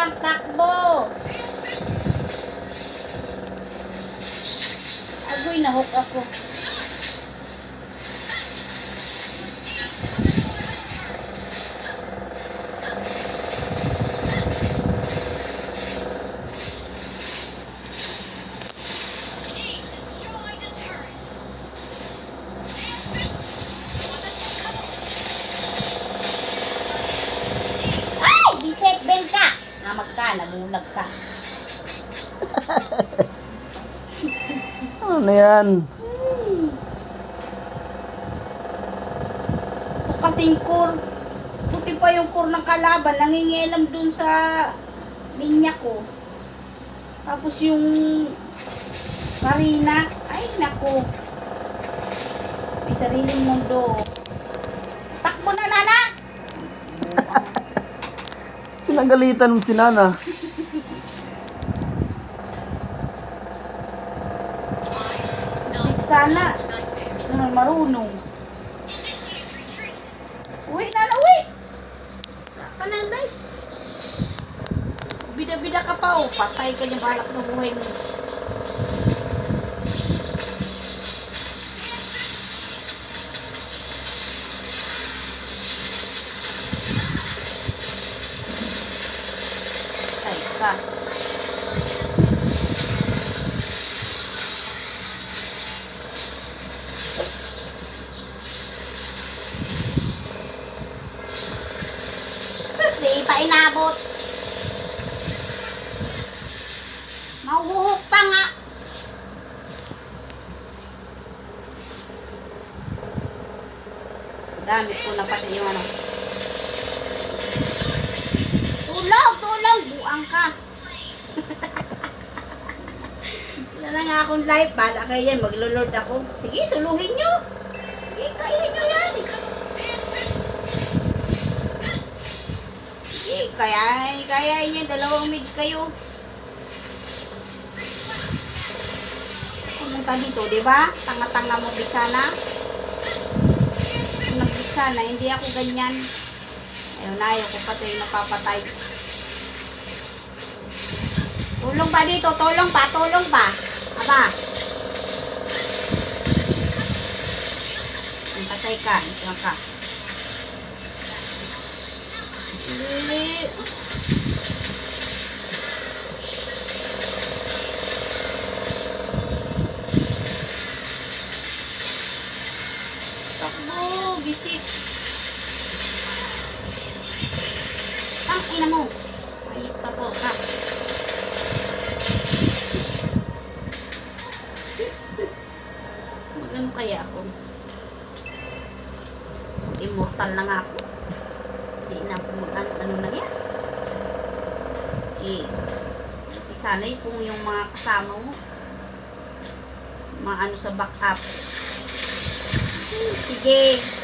lang, takbo. Agoy, nahook ako. Nabulag ka. Ano yan? Ito kasing core. Puti pa yung core ng kalaban. Nangingialam dun sa linya ko. Tapos yung Karina. Ay, naku. May sariling mundo. Takbo na, Nana! Pinagalitan mo si Nana. Sana marunong. Uwi na, uwi! Kananay. Bida-bida ka pa, oh. Patay ka niya balak sa buhay mo. Ay, ka. Di pa inabot. Mahuhuk pa nga. Gamit ko na pati yung ano. Tulog! Buang ka. Wala na nga akong live. Bala kayo yan. Maglo-lord ako. Sige, suluhin nyo. Sige, kaya nyo yan. Kaya niyo, dalawang mid kayo. Pumunta dito, di ba? Tanga-tanga mo bigsana. Kung nagbigsana, hindi ako ganyan. Ayun na, ayaw ko pati napapatay. Tulong pa dito, tulong pa. Aba. Patay ka, ito ka. Lili. Takbo, bisit. Ang ina mo. Ayip ka po ka. Magano kaya ako? Immortal na nga ako. Hindi na ako ano na yan. Okay. Sanay kung yung mga kasama mo maano sa backup. Sige.